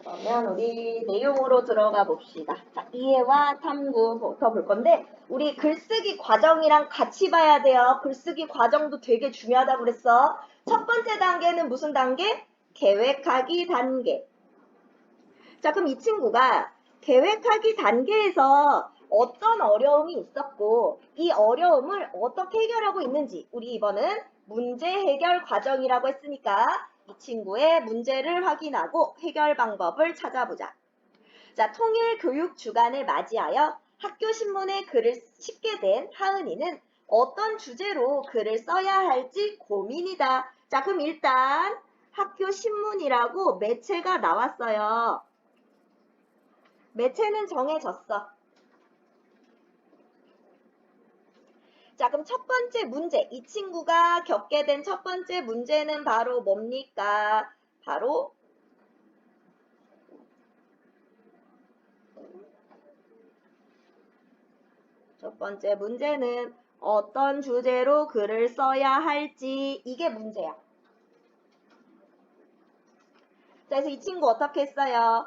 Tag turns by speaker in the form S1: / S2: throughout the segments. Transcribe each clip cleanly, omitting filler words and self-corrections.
S1: 그러면 우리 내용으로 들어가 봅시다. 자, 이해와 탐구부터 볼 건데 우리 글쓰기 과정이랑 같이 봐야 돼요. 글쓰기 과정도 되게 중요하다고 그랬어. 첫 번째 단계는 무슨 단계? 계획하기 단계. 자, 그럼 이 친구가 계획하기 단계에서 어떤 어려움이 있었고 이 어려움을 어떻게 해결하고 있는지 우리 이번은 문제 해결 과정이라고 했으니까 이 친구의 문제를 확인하고 해결 방법을 찾아보자. 자, 통일교육 주간을 맞이하여 학교 신문에 글을 싣게 된 하은이는 어떤 주제로 글을 써야 할지 고민이다. 자, 그럼 일단 학교 신문이라고 매체가 나왔어요. 매체는 정해졌어. 자, 그럼 첫 번째 문제. 이 친구가 겪게 된 첫 번째 문제는 바로 뭡니까? 바로 첫 번째 문제는 어떤 주제로 글을 써야 할지 이게 문제야. 자, 그래서 이 친구 어떻게 했어요?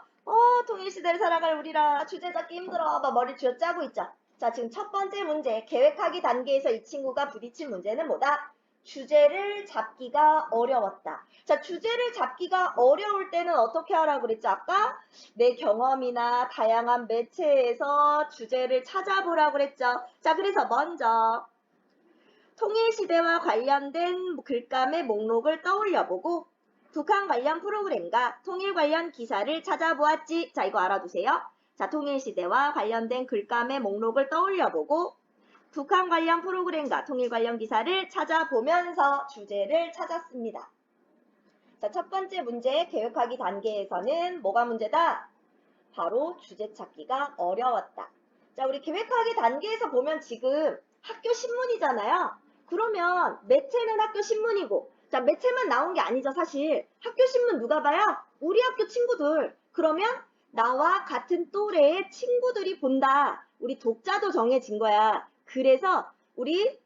S1: 통일시대를 살아갈 우리라 주제 잡기 힘들어. 막 머리 쥐어짜고 있죠. 자, 지금 첫 번째 문제 계획하기 단계에서 이 친구가 부딪힌 문제는 뭐다? 주제를 잡기가 어려웠다. 자, 주제를 잡기가 어려울 때는 어떻게 하라고 그랬죠? 아까 내 경험이나 다양한 매체에서 주제를 찾아보라고 그랬죠. 자, 그래서 먼저 통일시대와 관련된 글감의 목록을 떠올려보고 북한 관련 프로그램과 통일 관련 기사를 찾아보았지. 자, 이거 알아두세요. 자, 통일시대와 관련된 글감의 목록을 떠올려보고 북한 관련 프로그램과 통일 관련 기사를 찾아보면서 주제를 찾았습니다. 자, 첫 번째 문제 계획하기 단계에서는 뭐가 문제다? 바로 주제 찾기가 어려웠다. 자, 우리 계획하기 단계에서 보면 지금 학교 신문이잖아요. 그러면 매체는 학교 신문이고, 자, 매체만 나온 게 아니죠, 사실. 학교 신문 누가 봐요? 우리 학교 친구들. 그러면 나와 같은 또래의 친구들이 본다. 우리 독자도 정해진 거야. 그래서 우리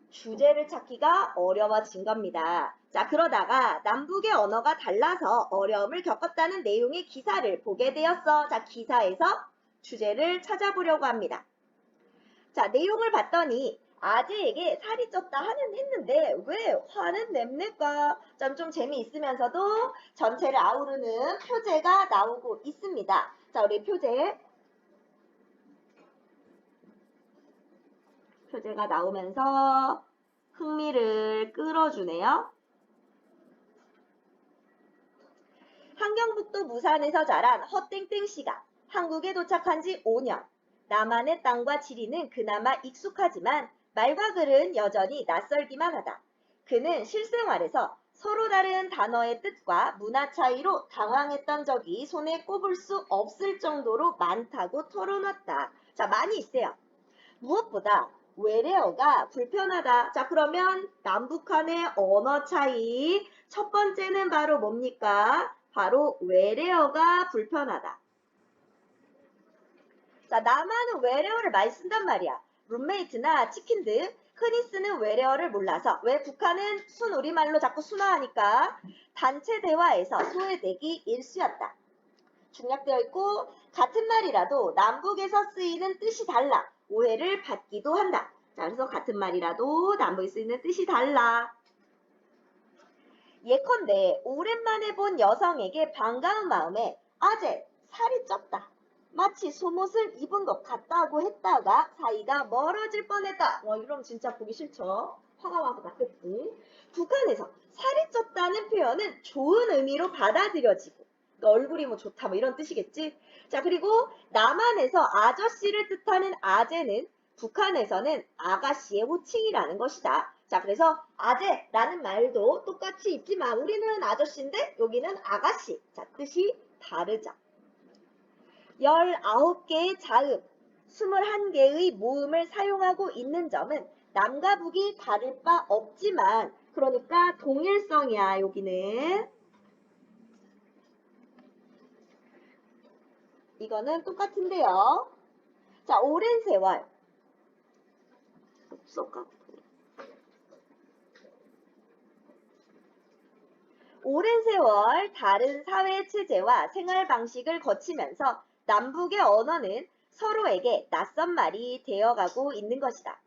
S1: 주제를 찾기가 어려워진 겁니다. 자, 그러다가 남북의 언어가 달라서 어려움을 겪었다는 내용의 기사를 보게 되었어. 자, 기사에서 주제를 찾아보려고 합니다. 자, 내용을 봤더니 아재에게 살이 쪘다 하는 했는데 왜 화는 냅니까? 좀 재미있으면서도 전체를 아우르는 표제가 나오고 있습니다. 자, 우리 표제가 나오면서 흥미를 끌어주네요. 함경북도 무산에서 자란 허땡땡씨가 한국에 도착한 지 5년. 남한의 땅과 지리는 그나마 익숙하지만 말과 글은 여전히 낯설기만 하다. 그는 실생활에서 서로 다른 단어의 뜻과 문화 차이로 당황했던 적이 손에 꼽을 수 없을 정도로 많다고 털어놨다. 자, 많이 있어요. 무엇보다 외래어가 불편하다. 자, 그러면 남북한의 언어 차이 첫 번째는 바로 뭡니까? 바로 외래어가 불편하다. 자, 남한은 외래어를 많이 쓴단 말이야. 룸메이트나 치킨 등 흔히 쓰는 외래어를 몰라서 왜 북한은 순우리말로 자꾸 순화하니까 단체 대화에서 소외되기 일쑤였다. 중략되어 있고 같은 말이라도 남북에서 쓰이는 뜻이 달라 오해를 받기도 한다. 자, 그래서 같은 말이라도 남북에 쓰이는 뜻이 달라. 예컨대 오랜만에 본 여성에게 반가운 마음에 아재 살이 쪘다. 마치 속옷을 입은 것 같다고 했다가 사이가 멀어질 뻔했다. 이러면 진짜 보기 싫죠. 화가 와서 났겠지. 북한에서 살이 쪘다는 표현은 좋은 의미로 받아들여지고 얼굴이 뭐 좋다 뭐 이런 뜻이겠지. 자, 그리고 남한에서 아저씨를 뜻하는 아재는 북한에서는 아가씨의 호칭이라는 것이다. 자, 그래서 아재라는 말도 똑같이 있지만 우리는 아저씨인데 여기는 아가씨. 자, 뜻이 다르죠. 19개의 자음, 21개의 모음을 사용하고 있는 점은 남과 북이 다를 바 없지만 그러니까 동일성이야, 여기는. 이거는 똑같은데요. 자, 오랜 세월. 오랜 세월 다른 사회 체제와 생활 방식을 거치면서 남북의 언어는 서로에게 낯선 말이 되어가고 있는 것이다.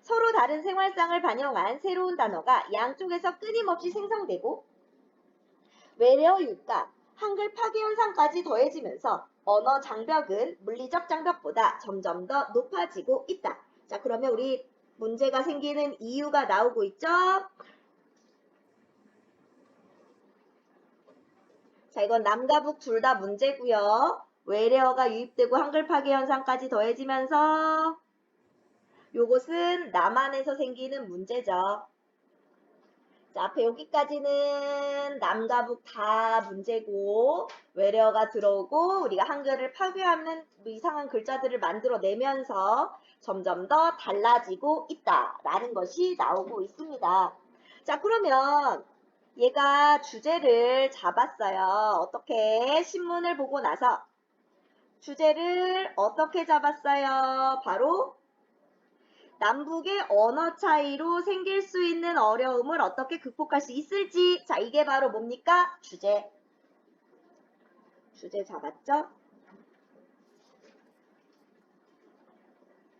S1: 서로 다른 생활상을 반영한 새로운 단어가 양쪽에서 끊임없이 생성되고 외래어 유입과 한글 파괴 현상까지 더해지면서 언어 장벽은 물리적 장벽보다 점점 더 높아지고 있다. 자, 그러면 우리 문제가 생기는 이유가 나오고 있죠? 자, 이건 남과 북 둘 다 문제고요. 외래어가 유입되고 한글 파괴 현상까지 더해지면서 요것은 남한에서 생기는 문제죠. 자, 앞에 여기까지는 남과 북 다 문제고 외래어가 들어오고 우리가 한글을 파괴하는 이상한 글자들을 만들어내면서 점점 더 달라지고 있다라는 것이 나오고 있습니다. 자, 그러면 얘가 주제를 잡았어요. 어떻게? 신문을 보고 나서 주제를 어떻게 잡았어요? 바로 남북의 언어 차이로 생길 수 있는 어려움을 어떻게 극복할 수 있을지. 자, 이게 바로 뭡니까? 주제. 주제 잡았죠?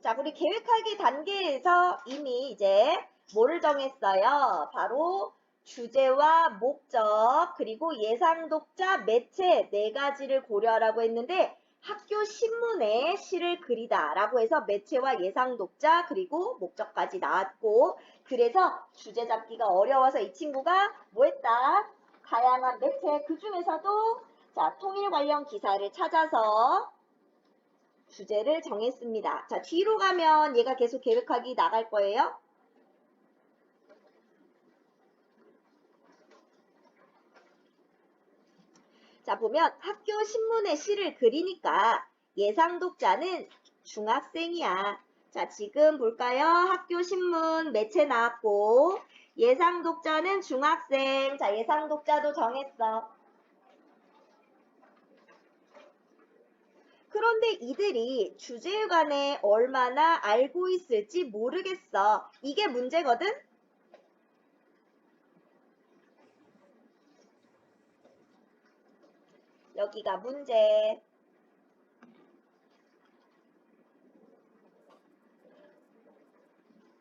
S1: 자, 우리 계획하기 단계에서 이미 이제 뭐를 정했어요? 바로 주제와 목적, 그리고 예상 독자, 매체 네 가지를 고려하라고 했는데 학교 신문에 시를 그리다 라고 해서 매체와 예상 독자 그리고 목적까지 나왔고 그래서 주제 잡기가 어려워서 이 친구가 뭐 했다? 다양한 매체 그 중에서도 자, 통일 관련 기사를 찾아서 주제를 정했습니다. 자, 뒤로 가면 얘가 계속 계획하기 나갈 거예요. 자, 보면 학교 신문에 시를 그리니까 예상 독자는 중학생이야. 자, 지금 볼까요? 학교 신문 매체 나왔고 예상 독자는 중학생. 자, 예상 독자도 정했어. 그런데 이들이 주제에 관해 얼마나 알고 있을지 모르겠어. 이게 문제거든? 여기가 문제.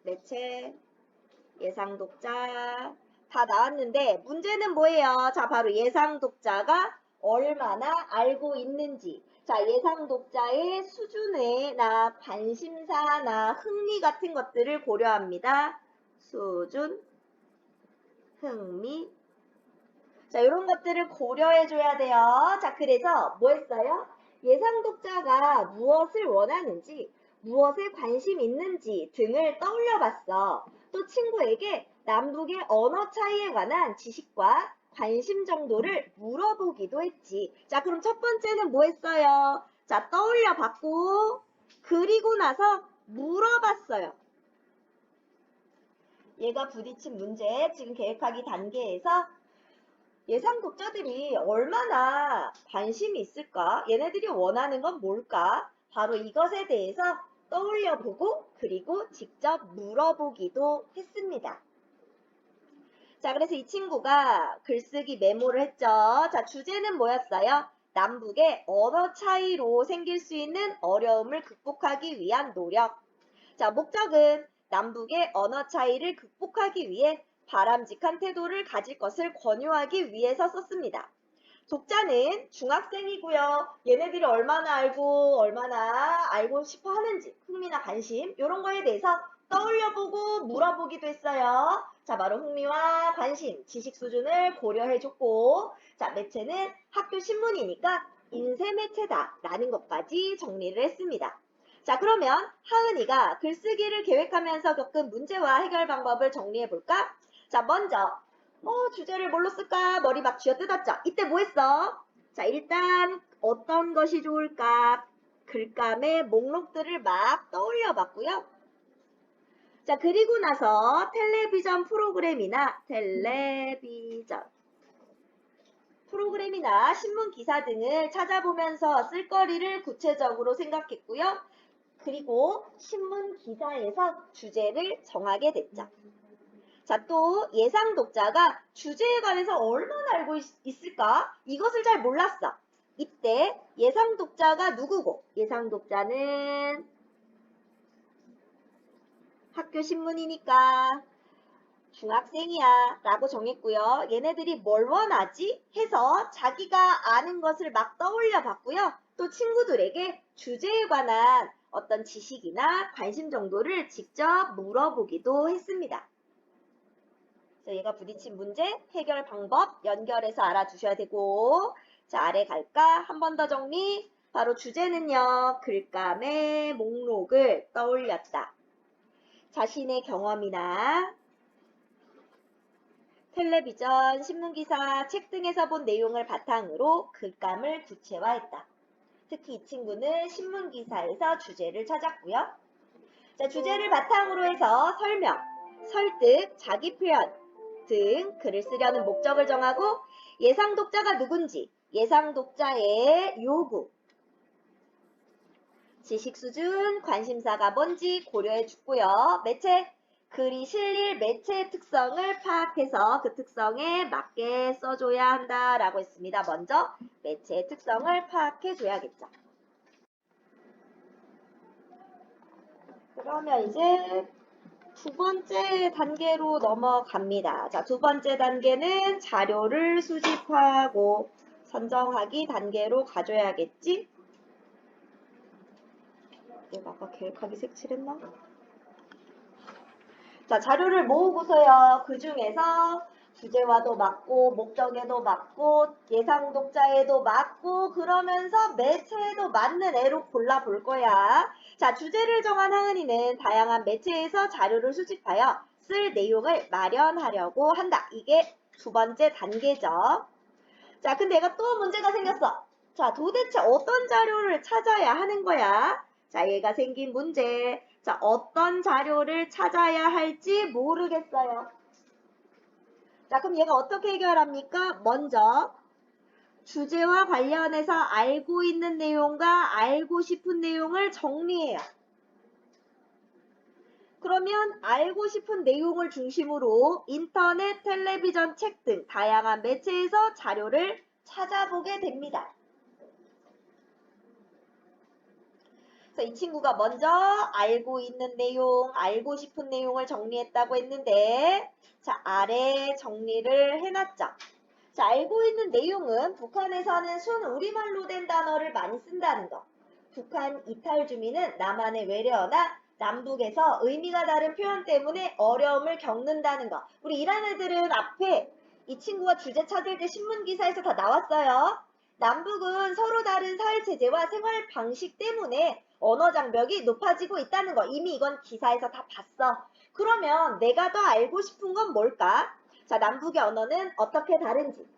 S1: 매체, 예상 독자 다 나왔는데 문제는 뭐예요? 자, 바로 예상 독자가 얼마나 알고 있는지. 자, 예상 독자의 수준이나 관심사나 흥미 같은 것들을 고려합니다. 수준, 흥미. 자, 이런 것들을 고려해 줘야 돼요. 자, 그래서 뭐 했어요? 예상 독자가 무엇을 원하는지, 무엇에 관심 있는지 등을 떠올려 봤어. 또 친구에게 남북의 언어 차이에 관한 지식과 관심 정도를 물어보기도 했지. 자, 그럼 첫 번째는 뭐 했어요? 자, 떠올려 봤고, 그리고 나서 물어봤어요. 얘가 부딪힌 문제, 지금 계획하기 단계에서 예상 독자들이 얼마나 관심이 있을까? 얘네들이 원하는 건 뭘까? 바로 이것에 대해서 떠올려 보고 그리고 직접 물어보기도 했습니다. 자, 그래서 이 친구가 글쓰기 메모를 했죠. 자, 주제는 뭐였어요? 남북의 언어 차이로 생길 수 있는 어려움을 극복하기 위한 노력. 자, 목적은 남북의 언어 차이를 극복하기 위해 바람직한 태도를 가질 것을 권유하기 위해서 썼습니다. 독자는 중학생이고요. 얘네들이 얼마나 알고 싶어 하는지, 흥미나 관심, 이런 거에 대해서 떠올려보고 물어보기도 했어요. 자, 바로 흥미와 관심, 지식 수준을 고려해줬고, 자, 매체는 학교 신문이니까 인쇄 매체다라는 것까지 정리를 했습니다. 자, 그러면 하은이가 글쓰기를 계획하면서 겪은 문제와 해결 방법을 정리해 볼까? 자, 먼저 주제를 뭘로 쓸까? 머리 막 쥐어뜯었죠? 이때 뭐 했어? 자, 일단 어떤 것이 좋을까? 글감의 목록들을 막 떠올려 봤고요. 자, 그리고 나서 텔레비전 프로그램이나 신문 기사 등을 찾아보면서 쓸거리를 구체적으로 생각했고요. 그리고 신문 기사에서 주제를 정하게 됐죠. 자, 또 예상 독자가 주제에 관해서 얼마나 알고 있을까? 이것을 잘 몰랐어. 이때 예상 독자가 누구고? 예상 독자는 학교 신문이니까 중학생이야 라고 정했고요. 얘네들이 뭘 원하지? 해서 자기가 아는 것을 막 떠올려 봤고요. 또 친구들에게 주제에 관한 어떤 지식이나 관심 정도를 직접 물어보기도 했습니다. 그래서 얘가 부딪힌 문제, 해결 방법 연결해서 알아두셔야 되고, 자, 아래 갈까? 한 번 더 정리. 바로 주제는요, 글감의 목록을 떠올렸다. 자신의 경험이나 텔레비전, 신문기사, 책 등에서 본 내용을 바탕으로 글감을 구체화했다. 특히 이 친구는 신문기사에서 주제를 찾았고요. 자, 주제를 바탕으로 해서 설명, 설득, 자기 표현 등 글을 쓰려는 목적을 정하고 예상 독자가 누군지, 예상 독자의 요구, 지식 수준, 관심사가 뭔지 고려해 주고요. 매체, 글이 실릴 매체의 특성을 파악해서 그 특성에 맞게 써줘야 한다라고 했습니다. 먼저 매체의 특성을 파악해 줘야겠죠. 그러면 이제 두 번째 단계로 넘어갑니다. 자, 두 번째 단계는 자료를 수집하고 선정하기 단계로 가져야겠지? 내가 아까 계획하기 색칠했나? 자, 자료를 모으고서요. 그 중에서 주제와도 맞고, 목적에도 맞고, 예상 독자에도 맞고, 그러면서 매체에도 맞는 애로 골라볼 거야. 자, 주제를 정한 하은이는 다양한 매체에서 자료를 수집하여 쓸 내용을 마련하려고 한다. 이게 두 번째 단계죠. 자, 근데 얘가 또 문제가 생겼어. 자, 도대체 어떤 자료를 찾아야 하는 거야? 자, 얘가 생긴 문제. 자, 어떤 자료를 찾아야 할지 모르겠어요. 자, 그럼 얘가 어떻게 해결합니까? 먼저 주제와 관련해서 알고 있는 내용과 알고 싶은 내용을 정리해요. 그러면 알고 싶은 내용을 중심으로 인터넷, 텔레비전, 책 등 다양한 매체에서 자료를 찾아보게 됩니다. 그래서 이 친구가 먼저 알고 있는 내용, 알고 싶은 내용을 정리했다고 했는데, 자, 아래 정리를 해놨죠. 자, 알고 있는 내용은 북한에서는 순 우리말로 된 단어를 많이 쓴다는 거. 북한 이탈 주민은 남한의 외래어나 남북에서 의미가 다른 표현 때문에 어려움을 겪는다는 거. 우리 이란 애들은 앞에 이 친구가 주제 찾을 때 신문기사에서 다 나왔어요. 남북은 서로 다른 사회체제와 생활 방식 때문에 언어 장벽이 높아지고 있다는 거. 이미 이건 기사에서 다 봤어. 그러면 내가 더 알고 싶은 건 뭘까? 자, 남북의 언어는 어떻게 다른지,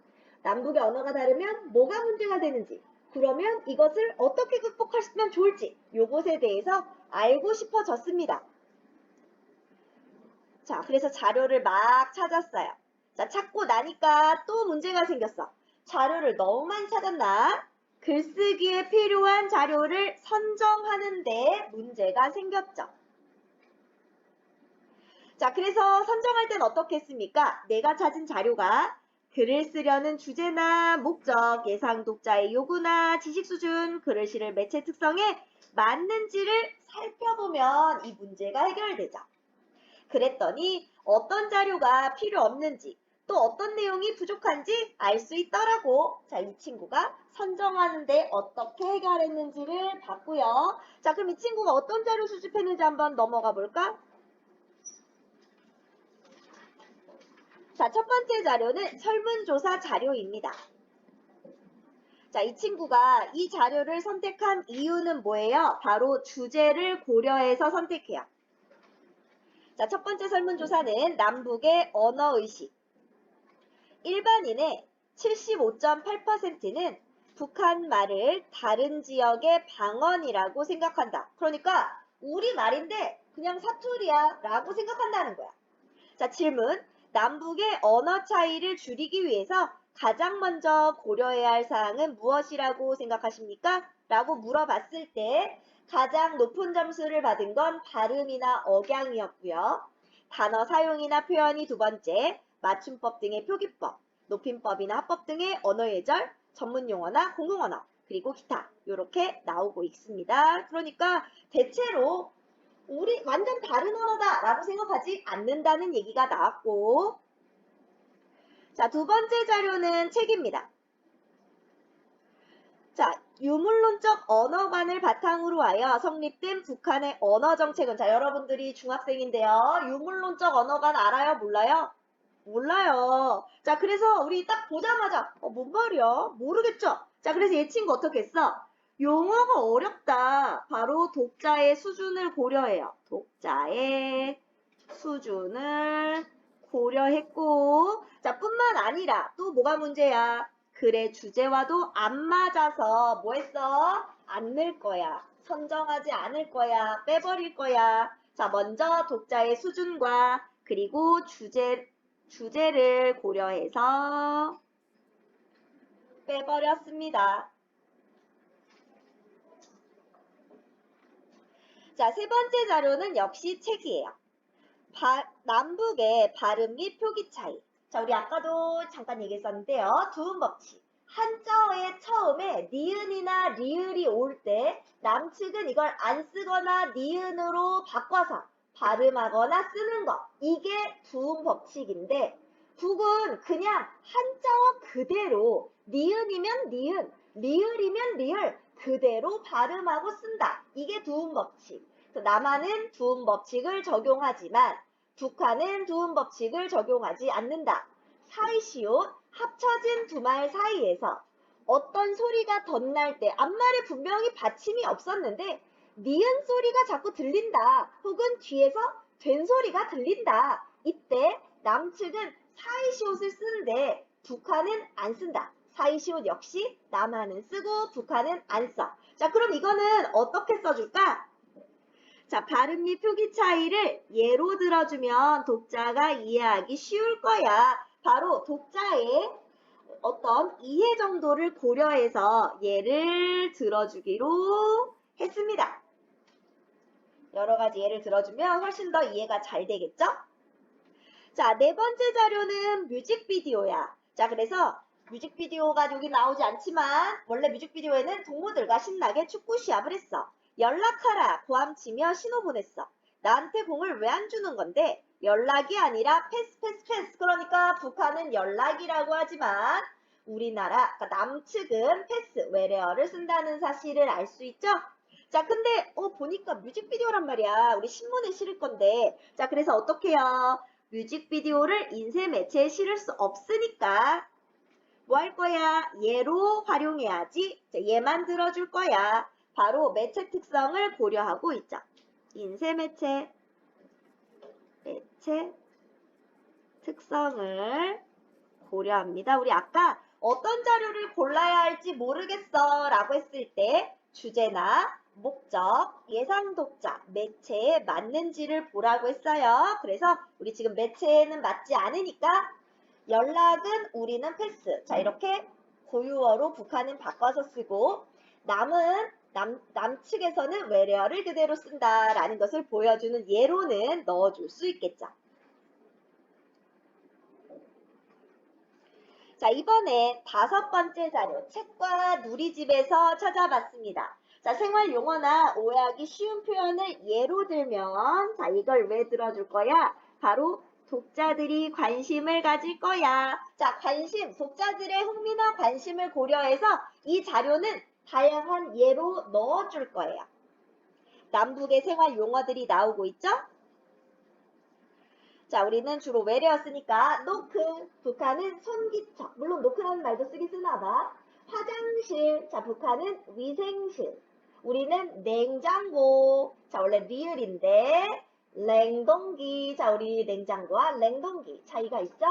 S1: 남북의 언어가 다르면 뭐가 문제가 되는지, 그러면 이것을 어떻게 극복하시면 좋을지, 요것에 대해서 알고 싶어졌습니다. 자, 그래서 자료를 막 찾았어요. 자, 찾고 나니까 또 문제가 생겼어. 자료를 너무 많이 찾았나? 글쓰기에 필요한 자료를 선정하는데 문제가 생겼죠. 자, 그래서 선정할 땐 어떻게 했습니까? 내가 찾은 자료가 글을 쓰려는 주제나 목적, 예상 독자의 요구나 지식 수준, 글을 실을 매체 특성에 맞는지를 살펴보면 이 문제가 해결되죠. 그랬더니 어떤 자료가 필요 없는지, 또 어떤 내용이 부족한지 알 수 있더라고. 자, 이 친구가 선정하는데 어떻게 해결했는지를 봤고요. 자, 그럼 이 친구가 어떤 자료 수집했는지 한번 넘어가 볼까? 자, 첫 번째 자료는 설문조사 자료입니다. 자, 이 친구가 이 자료를 선택한 이유는 뭐예요? 바로 주제를 고려해서 선택해요. 자, 첫 번째 설문조사는 남북의 언어의식. 일반인의 75.8%는 북한 말을 다른 지역의 방언이라고 생각한다. 그러니까 우리 말인데 그냥 사투리야 라고 생각한다는 거야. 자, 질문. 남북의 언어 차이를 줄이기 위해서 가장 먼저 고려해야 할 사항은 무엇이라고 생각하십니까? 라고 물어봤을 때 가장 높은 점수를 받은 건 발음이나 억양이었고요. 단어 사용이나 표현이 두 번째, 맞춤법 등의 표기법, 높임법이나 합법 등의 언어 예절, 전문 용어나 공용 언어, 그리고 기타 이렇게 나오고 있습니다. 그러니까 대체로 우리 완전 다른 언어다 라고 생각하지 않는다는 얘기가 나왔고, 자, 두 번째 자료는 책입니다. 자, 유물론적 언어관을 바탕으로 하여 성립된 북한의 언어정책은, 자, 여러분들이 중학생인데요. 유물론적 언어관 알아요? 몰라요? 몰라요. 자, 그래서 우리 딱 보자마자 뭔 말이야? 모르겠죠? 자, 그래서 얘 친구 어떻게 했어? 용어가 어렵다. 바로 독자의 수준을 고려해요. 독자의 수준을 고려했고, 자, 뿐만 아니라 또 뭐가 문제야? 글의 주제와도 안 맞아서 뭐 했어? 안 넣을 거야. 선정하지 않을 거야. 빼버릴 거야. 자, 먼저 독자의 수준과 그리고 주제를 고려해서 빼버렸습니다. 자, 세 번째 자료는 역시 책이에요. 남북의 발음 및 표기 차이. 자, 우리 아까도 잠깐 얘기했었는데요. 두음 법칙. 한자어의 처음에 니은이나 리을이 올 때 남측은 이걸 안 쓰거나 니은으로 바꿔서 발음하거나 쓰는 것. 이게 두음 법칙인데 북은 그냥 한자어 그대로 니은이면 니은, 리을이면 리을 그대로 발음하고 쓴다. 이게 두음 법칙. 남한은 두음 법칙을 적용하지만 북한은 두음 법칙을 적용하지 않는다. 사이시옷 합쳐진 두 말 사이에서 어떤 소리가 덧날 때 앞말에 분명히 받침이 없었는데 니은 소리가 자꾸 들린다. 혹은 뒤에서 된 소리가 들린다. 이때 남측은 사이시옷을 쓰는데 북한은 안 쓴다. 사이시옷 역시 남한은 쓰고 북한은 안 써. 자, 그럼 이거는 어떻게 써줄까? 자, 발음 및 표기 차이를 예로 들어주면 독자가 이해하기 쉬울 거야. 바로 독자의 어떤 이해 정도를 고려해서 예를 들어주기로 했습니다. 여러 가지 예를 들어주면 훨씬 더 이해가 잘 되겠죠? 자, 네 번째 자료는 뮤직비디오야. 자, 그래서 뮤직비디오가 여기 나오지 않지만 원래 뮤직비디오에는 동무들과 신나게 축구 시합을 했어. 연락하라 고함치며 신호 보냈어. 나한테 공을 왜 안 주는 건데? 연락이 아니라 패스. 그러니까 북한은 연락이라고 하지만 우리나라 그러니까 남측은 패스, 외래어를 쓴다는 사실을 알 수 있죠? 자, 근데 보니까 뮤직비디오란 말이야. 우리 신문에 실을 건데. 자, 그래서 어떻게 해요? 뮤직비디오를 인쇄 매체에 실을 수 없으니까 뭐 할 거야? 얘로 활용해야지. 자, 얘만 들어줄 거야. 바로 매체 특성을 고려하고 있죠. 인쇄 매체 특성을 고려합니다. 우리 아까 어떤 자료를 골라야 할지 모르겠어 라고 했을 때 주제나 목적, 예상 독자, 매체에 맞는지를 보라고 했어요. 그래서 우리 지금 매체에는 맞지 않으니까 연락은 우리는 패스. 자, 이렇게 고유어로 북한은 바꿔서 쓰고 남측에서는 외래어를 그대로 쓴다라는 것을 보여주는 예로는 넣어줄 수 있겠죠. 자, 이번에 다섯 번째 자료, 책과 누리집에서 찾아봤습니다. 자, 생활 용어나 오해하기 쉬운 표현을 예로 들면, 자, 이걸 왜 들어줄 거야? 바로 독자들이 관심을 가질 거야. 자, 관심, 독자들의 흥미나 관심을 고려해서 이 자료는 다양한 예로 넣어줄 거예요. 남북의 생활 용어들이 나오고 있죠? 자, 우리는 주로 외래였으니까 노크, 북한은 손기청. 물론 노크라는 말도 쓰긴 쓰나봐. 화장실, 자, 북한은 위생실. 우리는 냉장고, 자, 원래 리을인데 냉동기, 자, 우리 냉장고와 냉동기 차이가 있죠?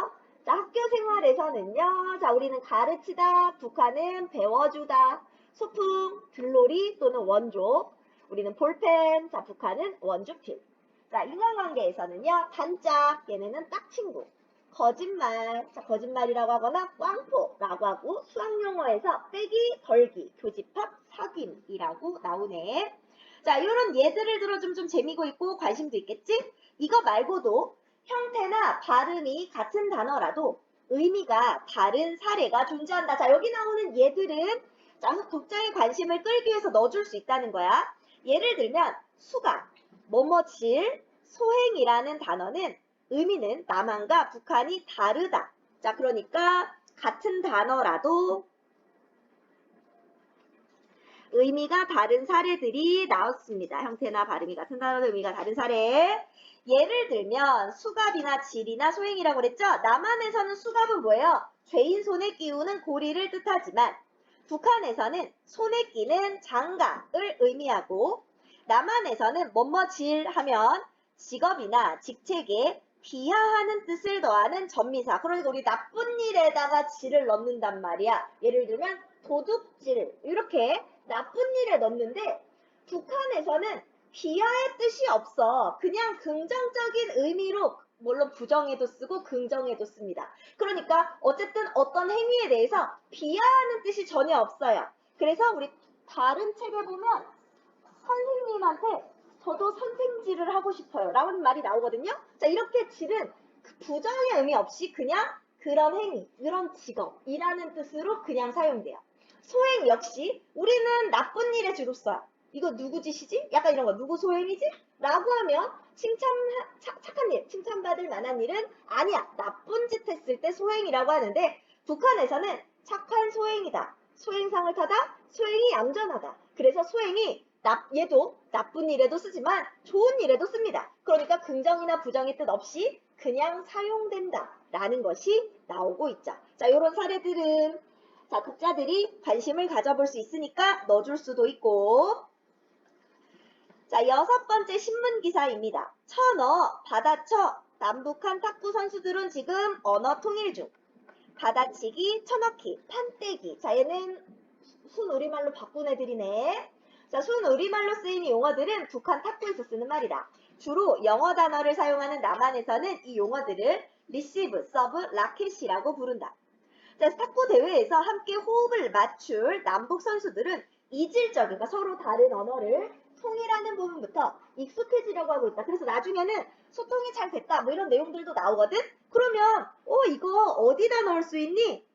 S1: 자, 학교 생활에서는요, 자, 우리는 가르치다, 북한은 배워주다. 소품, 들놀이 또는 원조, 우리는 볼펜, 자, 북한은 원주필. 자, 인간관계에서는요, 단짝, 얘네는 딱 친구. 거짓말, 자, 거짓말이라고 하거나 꽝포라고 하고 수학용어에서 빼기, 덜기, 교집합, 사귐이라고 나오네. 자, 이런 예들을 들어주면 좀 재미고 있고 관심도 있겠지? 이거 말고도 형태나 발음이 같은 단어라도 의미가 다른 사례가 존재한다. 자, 여기 나오는 얘들은 자, 독자의 관심을 끌기 위해서 넣어줄 수 있다는 거야. 예를 들면 수강, 뭐뭐질, 소행이라는 단어는 의미는 남한과 북한이 다르다. 자, 그러니까 같은 단어라도 의미가 다른 사례들이 나왔습니다. 형태나 발음이 같은 단어도 의미가 다른 사례. 예를 들면 수갑이나 질이나 소행이라고 그랬죠? 남한에서는 수갑은 뭐예요? 죄인 손에 끼우는 고리를 뜻하지만 북한에서는 손에 끼는 장갑을 의미하고 남한에서는 뭐뭐질 하면 직업이나 직책에 비하하는 뜻을 더하는 전미사. 그러니까 우리 나쁜 일에다가 질을 넣는단 말이야. 예를 들면 도둑질 이렇게 나쁜 일에 넣는데 북한에서는 비하의 뜻이 없어. 그냥 긍정적인 의미로 물론 부정에도 쓰고 긍정에도 씁니다. 그러니까 어쨌든 어떤 행위에 대해서 비하하는 뜻이 전혀 없어요. 그래서 우리 다른 책에 보면 선생님한테 저도 선생질을 하고 싶어요 라는 말이 나오거든요. 자, 이렇게 질은 부정의 의미 없이 그냥 그런 행위, 그런 직업이라는 뜻으로 그냥 사용돼요. 소행 역시 우리는 나쁜 일에 주로 써요. 이거 누구 짓이지? 약간 이런 거 누구 소행이지? 라고 하면 착한 일, 칭찬받을 만한 일은 아니야. 나쁜 짓 했을 때 소행이라고 하는데 북한에서는 착한 소행이다. 소행상을 타다, 소행이 얌전하다. 그래서 소행이 얘도 나쁜 일에도 쓰지만 좋은 일에도 씁니다. 그러니까 긍정이나 부정의 뜻 없이 그냥 사용된다 라는 것이 나오고 있죠. 자, 이런 사례들은 자, 독자들이 관심을 가져볼 수 있으니까 넣어줄 수도 있고. 자, 6번째 신문 기사입니다. 천어, 받아쳐. 남북한 탁구 선수들은 지금 언어 통일 중. 받아치기, 쳐넣기, 판때기. 자, 얘는 순우리말로 바꾼 애들이네. 자, 순우리말로 쓰이는 용어들은 북한 탁구에서 쓰는 말이다. 주로 영어 단어를 사용하는 남한에서는 이 용어들을 리시브, 서브, 라켓이라고 부른다. 자, 탁구 대회에서 함께 호흡을 맞출 남북 선수들은 이질적인, 그러니까 서로 다른 언어를 통일하는 부분부터 익숙해지려고 하고 있다. 그래서 나중에는 소통이 잘 됐다. 뭐 이런 내용들도 나오거든? 그러면, 이거 어디다 넣을 수 있니?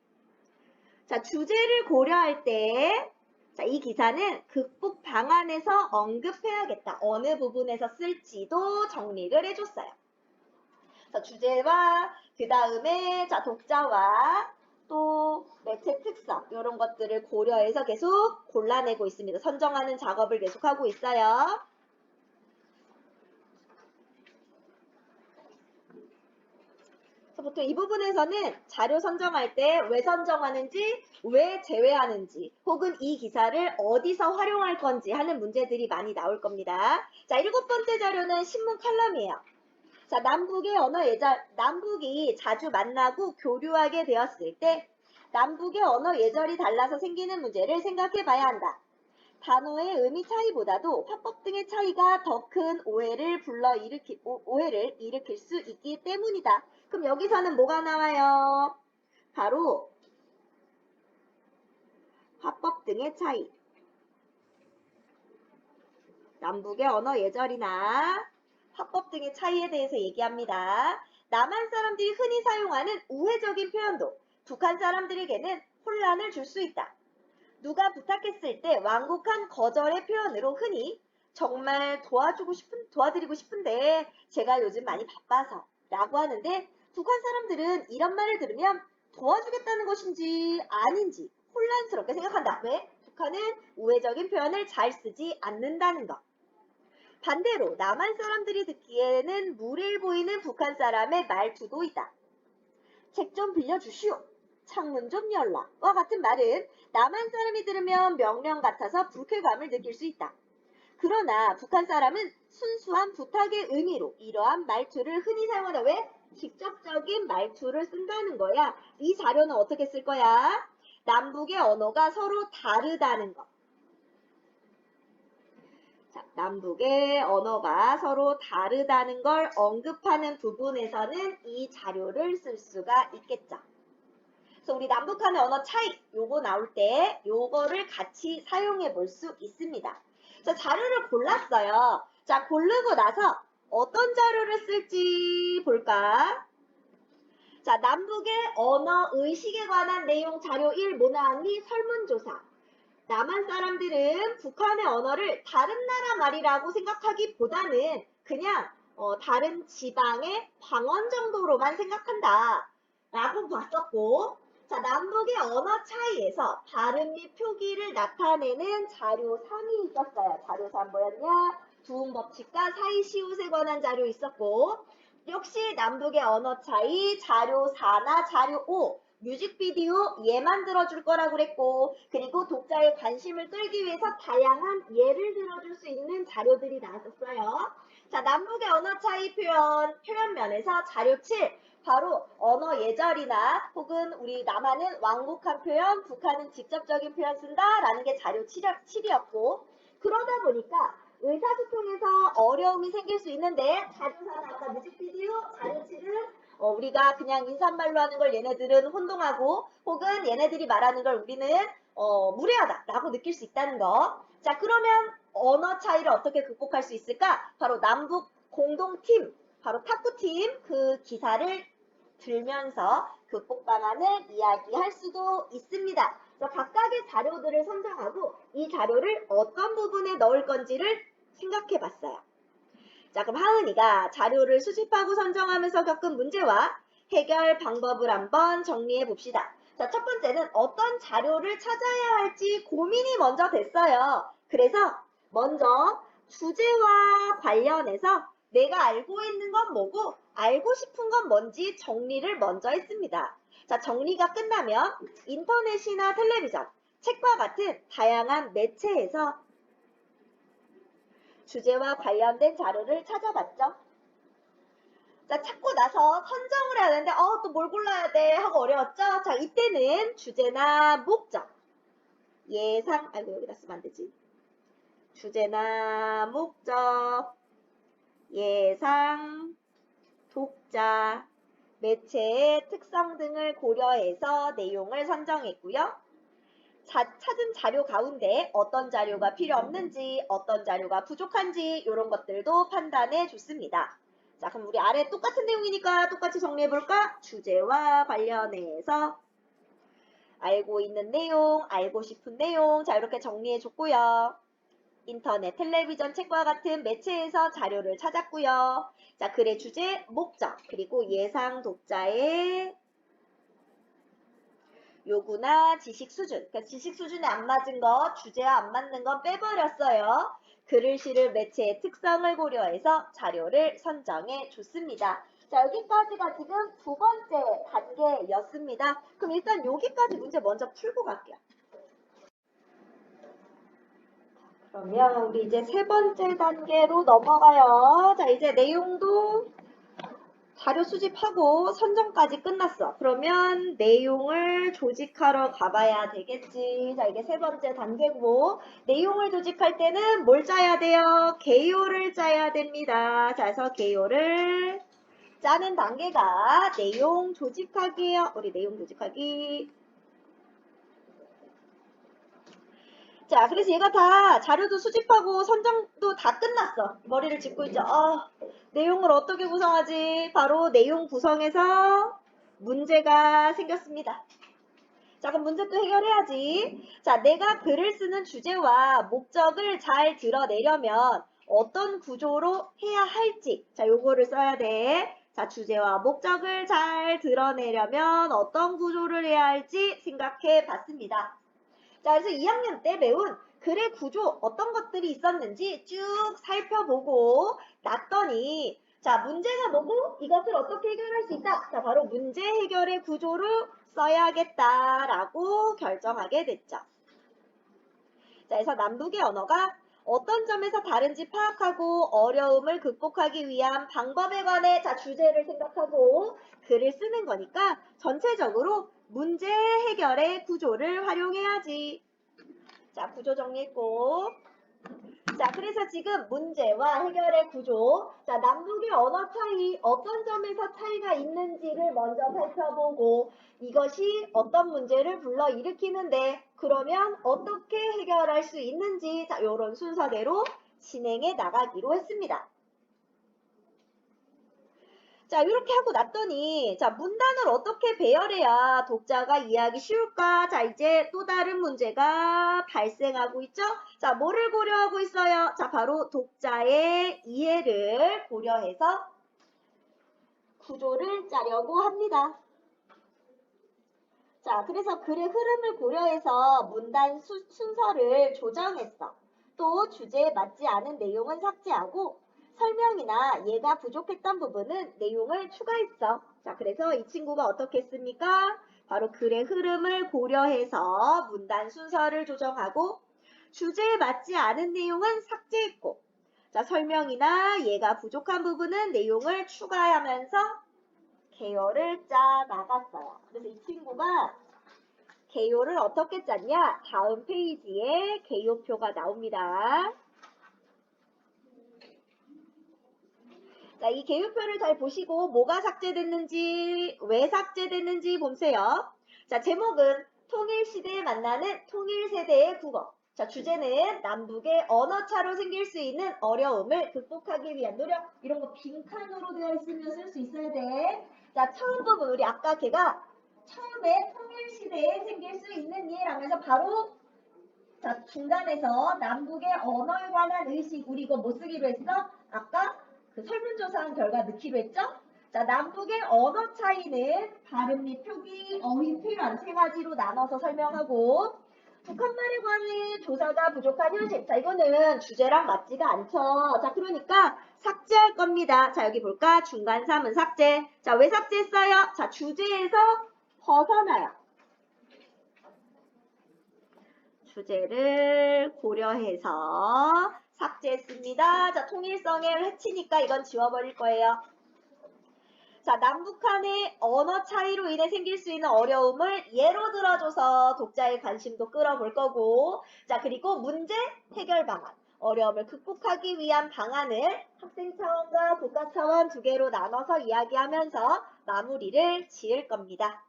S1: 자, 주제를 고려할 때, 자, 이 기사는 극복 방안에서 언급해야겠다. 어느 부분에서 쓸지도 정리를 해줬어요. 자, 주제와, 그 다음에, 자, 독자와, 또 매체 특성 이런 것들을 고려해서 계속 골라내고 있습니다. 선정하는 작업을 계속하고 있어요. 보통 이 부분에서는 자료 선정할 때 왜 선정하는지, 왜 제외하는지, 혹은 이 기사를 어디서 활용할 건지 하는 문제들이 많이 나올 겁니다. 자, 7번째 자료는 신문 칼럼이에요. 자, 남북의 언어 예절, 남북이 자주 만나고 교류하게 되었을 때 남북의 언어 예절이 달라서 생기는 문제를 생각해 봐야 한다. 단어의 의미 차이보다도 화법 등의 차이가 더 큰 오해를 일으킬 수 있기 때문이다. 그럼 여기서는 뭐가 나와요? 바로 화법 등의 차이. 남북의 언어 예절이나 화법 등의 차이에 대해서 얘기합니다. 남한 사람들이 흔히 사용하는 우회적인 표현도 북한 사람들에게는 혼란을 줄 수 있다. 누가 부탁했을 때 완곡한 거절의 표현으로 흔히 정말 도와드리고 싶은데 제가 요즘 많이 바빠서 라고 하는데 북한 사람들은 이런 말을 들으면 도와주겠다는 것인지 아닌지 혼란스럽게 생각한다. 왜? 북한은 우회적인 표현을 잘 쓰지 않는다는 것. 반대로 남한 사람들이 듣기에는 무례해 보이는 북한 사람의 말투도 있다. 책 좀 빌려주시오. 창문 좀 열라. 와 같은 말은 남한 사람이 들으면 명령 같아서 불쾌감을 느낄 수 있다. 그러나 북한 사람은 순수한 부탁의 의미로 이러한 말투를 흔히 사용하다. 왜? 직접적인 말투를 쓴다는 거야. 이 자료는 어떻게 쓸 거야? 남북의 언어가 서로 다르다는 것. 자, 남북의 언어가 서로 다르다는 걸 언급하는 부분에서는 이 자료를 쓸 수가 있겠죠. 그래서 우리 남북한의 언어 차이 요거 나올 때 요거를 같이 사용해 볼 수 있습니다. 자, 자료를 골랐어요. 자, 고르고 나서 어떤 자료를 쓸지 볼까? 자, 남북의 언어 의식에 관한 내용 자료 1 뭐 나왔니? 설문조사. 남한 사람들은 북한의 언어를 다른 나라 말이라고 생각하기보다는 그냥 다른 지방의 방언 정도로만 생각한다 라고 봤었고, 자, 남북의 언어 차이에서 발음 및 표기를 나타내는 자료 3이 있었어요. 자료 3 뭐였냐? 두음 법칙과 사이 시옷에 관한 자료 있었고, 역시 남북의 언어 차이 자료 4나 자료 5 뮤직비디오 얘 만들어줄 거라고 그랬고, 그리고 독자의 관심을 끌기 위해서 다양한 예를 들어줄 수 있는 자료들이 나왔었어요. 자, 남북의 언어 차이 표현면에서 자료 7, 바로 언어 예절이나 혹은 우리 남한은 왕복한 표현, 북한은 직접적인 표현 쓴다라는 게 자료 7이었고, 그러다 보니까 의사소통에서 어려움이 생길 수 있는데, 자료 4는 아까 뮤직비디오, 자료 7은 우리가 그냥 인사말로 하는 걸 얘네들은 혼동하고, 혹은 얘네들이 말하는 걸 우리는 무례하다라고 느낄 수 있다는 거. 자, 그러면 언어 차이를 어떻게 극복할 수 있을까? 바로 남북 공동팀, 바로 탁구팀 그 기사를 들면서 극복 방안을 이야기할 수도 있습니다. 각각의 자료들을 선정하고 이 자료를 어떤 부분에 넣을 건지를 생각해 봤어요. 자, 그럼 하은이가 자료를 수집하고 선정하면서 겪은 문제와 해결 방법을 한번 정리해 봅시다. 자, 첫 번째는 어떤 자료를 찾아야 할지 고민이 먼저 됐어요. 그래서 먼저 주제와 관련해서 내가 알고 있는 건 뭐고 알고 싶은 건 뭔지 정리를 먼저 했습니다. 자, 정리가 끝나면 인터넷이나 텔레비전, 책과 같은 다양한 매체에서 주제와 관련된 자료를 찾아봤죠. 자, 찾고 나서 선정을 해야 되는데 또 뭘 골라야 돼 하고 어려웠죠. 자, 이때는 주제나 목적, 예상, 아이고 여기다 쓰면 안 되지. 주제나 목적, 예상, 독자, 매체의 특성 등을 고려해서 내용을 선정했고요. 찾은 자료 가운데 어떤 자료가 필요 없는지, 어떤 자료가 부족한지 이런 것들도 판단해 줬습니다. 자, 그럼 우리 아래 똑같은 내용이니까 똑같이 정리해 볼까? 주제와 관련해서 알고 있는 내용, 알고 싶은 내용, 자 이렇게 정리해 줬고요. 인터넷, 텔레비전, 책과 같은 매체에서 자료를 찾았고요. 자, 글의 주제, 목적, 그리고 예상 독자의 요구나 지식 수준, 그러니까 지식 수준에 안 맞은 거, 주제와 안 맞는 건 빼버렸어요. 글을 실을 매체의 특성을 고려해서 자료를 선정해 줬습니다. 자, 여기까지가 지금 두 번째 단계였습니다. 그럼 일단 여기까지 문제 먼저 풀고 갈게요. 그러면 우리 이제 세 번째 단계로 넘어가요. 자, 이제 내용도 자료 수집하고 선정까지 끝났어. 그러면 내용을 조직하러 가봐야 되겠지. 자, 이게 세 번째 단계고, 내용을 조직할 때는 뭘 짜야 돼요? 개요를 짜야 됩니다. 자, 그래서 개요를 짜는 단계가 내용 조직하기예요. 우리 내용 조직하기. 자, 그래서 얘가 다 자료도 수집하고 선정도 다 끝났어. 머리를 짚고 있죠. 내용을 어떻게 구성하지? 바로 내용 구성에서 문제가 생겼습니다. 자, 그럼 문제 또 해결해야지. 자, 내가 글을 쓰는 주제와 목적을 잘 드러내려면 어떤 구조로 해야 할지. 자, 요거를 써야 돼. 자, 주제와 목적을 잘 드러내려면 어떤 구조를 해야 할지 생각해 봤습니다. 자, 그래서 2학년 때 배운 글의 구조 어떤 것들이 있었는지 쭉 살펴보고 났더니 자, 문제가 뭐고 이것을 어떻게 해결할 수 있다. 자, 바로 문제 해결의 구조를 써야겠다라고 결정하게 됐죠. 자, 그래서 남북의 언어가 어떤 점에서 다른지 파악하고 어려움을 극복하기 위한 방법에 관해 자, 주제를 생각하고 글을 쓰는 거니까 전체적으로 문제 해결의 구조를 활용해야지. 자, 구조 정리했고. 자, 그래서 지금 문제와 해결의 구조. 자, 남북의 언어 차이, 어떤 점에서 차이가 있는지를 먼저 살펴보고 이것이 어떤 문제를 불러일으키는데 그러면 어떻게 해결할 수 있는지 자, 요런 순서대로 진행해 나가기로 했습니다. 자, 이렇게 하고 났더니, 자, 문단을 어떻게 배열해야 독자가 이해하기 쉬울까? 자, 이제 또 다른 문제가 발생하고 있죠? 자, 뭐를 고려하고 있어요? 자, 바로 독자의 이해를 고려해서 구조를 짜려고 합니다. 자, 그래서 글의 흐름을 고려해서 문단 순서를 조정했어. 또 주제에 맞지 않은 내용은 삭제하고 설명이나 예가 부족했던 부분은 내용을 추가했어. 자, 그래서 이 친구가 어떻게 했습니까? 바로 글의 흐름을 고려해서 문단 순서를 조정하고 주제에 맞지 않은 내용은 삭제했고 자, 설명이나 예가 부족한 부분은 내용을 추가하면서 개요를 짜 나갔어요. 그래서 이 친구가 개요를 어떻게 짰냐? 다음 페이지에 개요표가 나옵니다. 자, 이 개요표를 잘 보시고 뭐가 삭제됐는지, 왜 삭제됐는지 보세요. 자, 제목은 통일시대에 만나는 통일세대의 국어. 자, 주제는 남북의 언어차로 생길 수 있는 어려움을 극복하기 위한 노력. 이런 거 빈칸으로 되어 있으면 쓸 수 있어야 돼. 자, 처음 부분 우리 아까 걔가 처음에 통일시대에 생길 수 있는 일 하면서 바로 자, 중간에서 남북의 언어에 관한 의식, 우리 이거 뭐 쓰기로 했어? 아까 그 설문조사한 결과 넣기로 했죠? 자, 남북의 언어 차이는 발음 및 표기, 어휘, 표현 세 가지로 나눠서 설명하고 북한말에 관한 조사가 부족한 현실. 자, 이거는 주제랑 맞지가 않죠. 자, 그러니까 삭제할 겁니다. 자, 여기 볼까? 중간 3은 삭제. 자, 왜 삭제했어요? 자, 주제에서 벗어나요. 주제를 고려해서 삭제했습니다. 자, 통일성에 해치니까 이건 지워버릴 거예요. 자, 남북한의 언어 차이로 인해 생길 수 있는 어려움을 예로 들어줘서 독자의 관심도 끌어볼 거고 자, 그리고 문제 해결 방안. 어려움을 극복하기 위한 방안을 학생 차원과 국가 차원 두 개로 나눠서 이야기하면서 마무리를 지을 겁니다.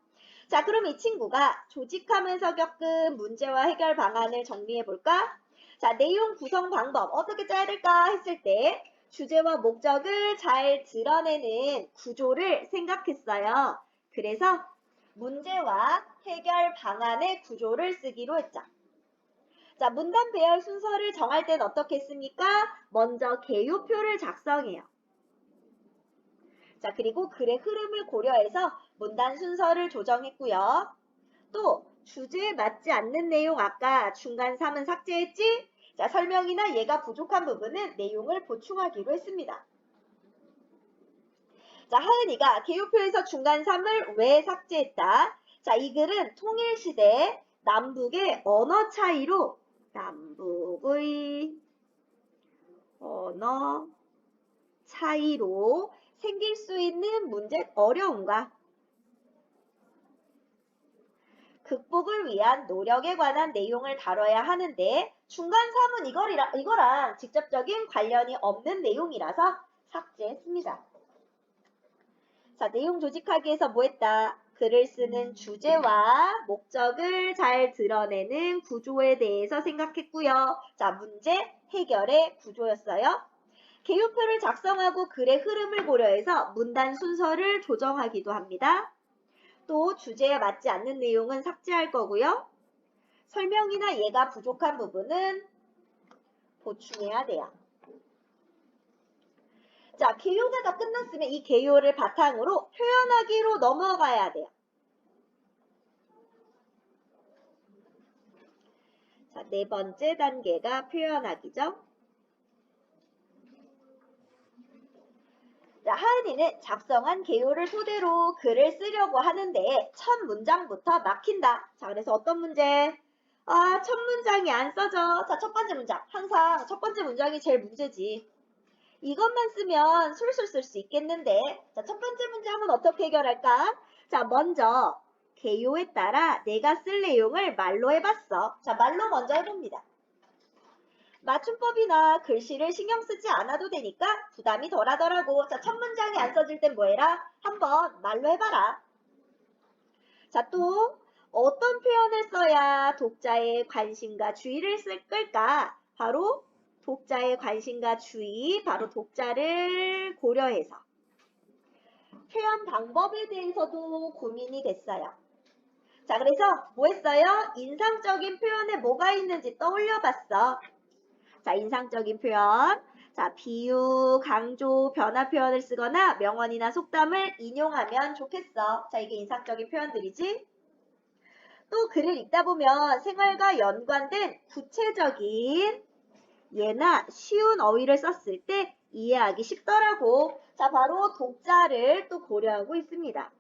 S1: 자, 그럼 이 친구가 조직하면서 겪은 문제와 해결 방안을 정리해 볼까? 자, 내용 구성 방법 어떻게 짜야 될까 했을 때 주제와 목적을 잘 드러내는 구조를 생각했어요. 그래서 문제와 해결 방안의 구조를 쓰기로 했죠. 자, 문단 배열 순서를 정할 땐 어떻게 했습니까? 먼저 개요표를 작성해요. 자, 그리고 글의 흐름을 고려해서 문단 순서를 조정했고요. 또 주제에 맞지 않는 내용 아까 중간 3은 삭제했지? 자, 설명이나 예가 부족한 부분은 내용을 보충하기로 했습니다. 자, 하은이가 개요표에서 중간 3을 왜 삭제했다? 자, 이 글은 통일시대 남북의 언어 차이로 남북의 언어 차이로 생길 수 있는 문제 어려움과 극복을 위한 노력에 관한 내용을 다뤄야 하는데 중간 3은 이거랑 직접적인 관련이 없는 내용이라서 삭제했습니다. 자, 내용 조직하기 위해서 뭐 했다? 글을 쓰는 주제와 목적을 잘 드러내는 구조에 대해서 생각했고요. 자, 문제 해결의 구조였어요. 개요표를 작성하고 글의 흐름을 고려해서 문단 순서를 조정하기도 합니다. 또 주제에 맞지 않는 내용은 삭제할 거고요. 설명이나 예가 부족한 부분은 보충해야 돼요. 자, 개요가 다 끝났으면 이 개요를 바탕으로 표현하기로 넘어가야 돼요. 자, 네 번째 단계가 표현하기죠. 자, 하은이는 작성한 개요를 토대로 글을 쓰려고 하는데 첫 문장부터 막힌다. 자, 그래서 어떤 문제? 아, 첫 문장이 안 써져. 자, 첫 번째 문장. 항상 첫 번째 문장이 제일 문제지. 이것만 쓰면 술술 쓸 수 있겠는데 자, 첫 번째 문장은 어떻게 해결할까? 자, 먼저 개요에 따라 내가 쓸 내용을 말로 해봤어. 자, 말로 먼저 해봅니다. 맞춤법이나 글씨를 신경 쓰지 않아도 되니까 부담이 덜하더라고. 자, 첫 문장이 안 써질 땐 뭐해라? 한번 말로 해봐라. 자, 또 어떤 표현을 써야 독자의 관심과 주의를 끌까? 바로 독자의 관심과 주의, 바로 독자를 고려해서 표현 방법에 대해서도 고민이 됐어요. 자, 그래서 뭐 했어요? 인상적인 표현에 뭐가 있는지 떠올려 봤어. 자, 인상적인 표현. 자, 비유, 강조, 변화 표현을 쓰거나 명언이나 속담을 인용하면 좋겠어. 자, 이게 인상적인 표현들이지. 또 글을 읽다 보면 생활과 연관된 구체적인 예나 쉬운 어휘를 썼을 때 이해하기 쉽더라고. 자, 바로 독자를 또 고려하고 있습니다.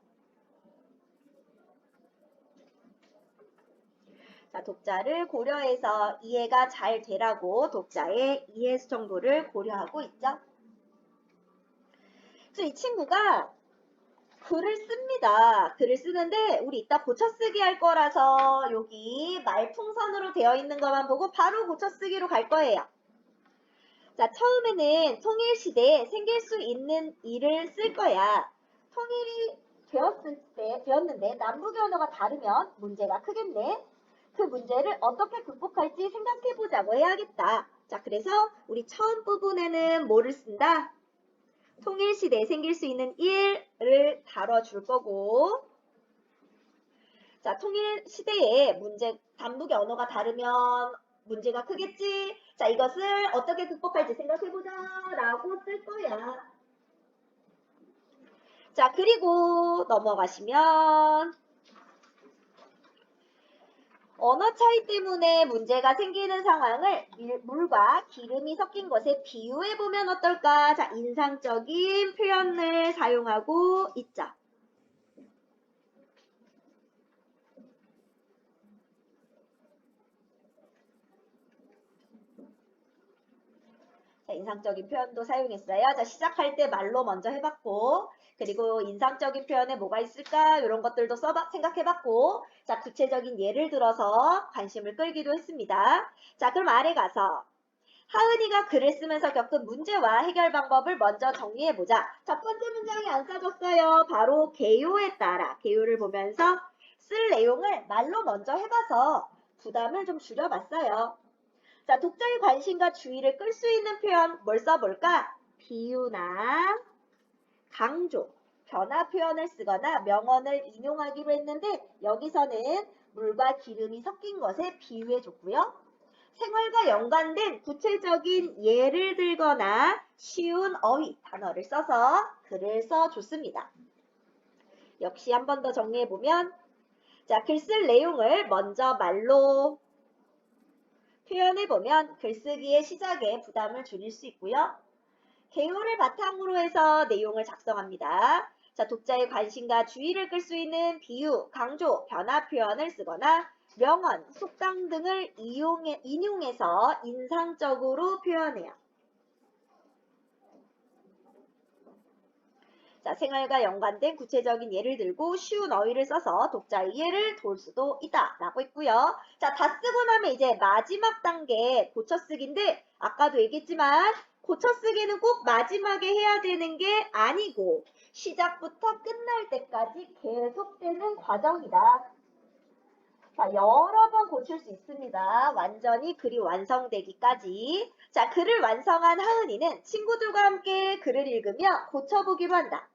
S1: 자, 독자를 고려해서 이해가 잘 되라고 독자의 이해 정도를 고려하고 있죠. 그래서 이 친구가 글을 씁니다. 글을 쓰는데 우리 이따 고쳐쓰기 할 거라서 여기 말풍선으로 되어 있는 것만 보고 바로 고쳐쓰기로 갈 거예요. 자, 처음에는 통일시대에 생길 수 있는 일을 쓸 거야. 통일이 되었는데 남북의 언어가 다르면 문제가 크겠네. 그 문제를 어떻게 극복할지 생각해 보자고 해야겠다. 자, 그래서 우리 처음 부분에는 뭐를 쓴다? 통일시대에 생길 수 있는 일을 다뤄줄 거고, 자, 통일시대에 남북의 언어가 다르면 문제가 크겠지? 자, 이것을 어떻게 극복할지 생각해보자 라고 쓸 거야. 자, 그리고 넘어가시면 언어 차이 때문에 문제가 생기는 상황을 물과 기름이 섞인 것에 비유해보면 어떨까? 자, 인상적인 표현을 사용하고 있죠. 자, 인상적인 표현도 사용했어요. 자, 시작할 때 말로 먼저 해봤고, 그리고 인상적인 표현에 뭐가 있을까? 이런 것들도 생각해봤고, 자, 구체적인 예를 들어서 관심을 끌기도 했습니다. 자, 그럼 아래 가서 하은이가 글을 쓰면서 겪은 문제와 해결 방법을 먼저 정리해보자. 첫 번째 문장이 안 써졌어요. 바로 개요에 따라 개요를 보면서 쓸 내용을 말로 먼저 해봐서 부담을 좀 줄여봤어요. 자, 독자의 관심과 주의를 끌 수 있는 표현 뭘 써볼까? 비유나 강조, 변화 표현을 쓰거나 명언을 인용하기로 했는데 여기서는 물과 기름이 섞인 것에 비유해줬고요. 생활과 연관된 구체적인 예를 들거나 쉬운 어휘, 단어를 써서 글을 써줬습니다. 역시 한 번 더 정리해보면 자, 글 쓸 내용을 먼저 말로 표현해보면 글쓰기의 시작에 부담을 줄일 수 있고요. 개요를 바탕으로 해서 내용을 작성합니다. 자, 독자의 관심과 주의를 끌 수 있는 비유, 강조, 변화 표현을 쓰거나 명언, 속담 등을 인용해서 인상적으로 표현해요. 자, 생활과 연관된 구체적인 예를 들고 쉬운 어휘를 써서 독자 이해를 도울 수도 있다 라고 했고요. 자, 다 쓰고 나면 이제 마지막 단계 고쳐쓰기인데 아까도 얘기했지만 고쳐쓰기는 꼭 마지막에 해야 되는 게 아니고 시작부터 끝날 때까지 계속되는 과정이다. 자, 여러 번 고칠 수 있습니다. 완전히 글이 완성되기까지. 자, 글을 완성한 하은이는 친구들과 함께 글을 읽으며 고쳐보기로 한다.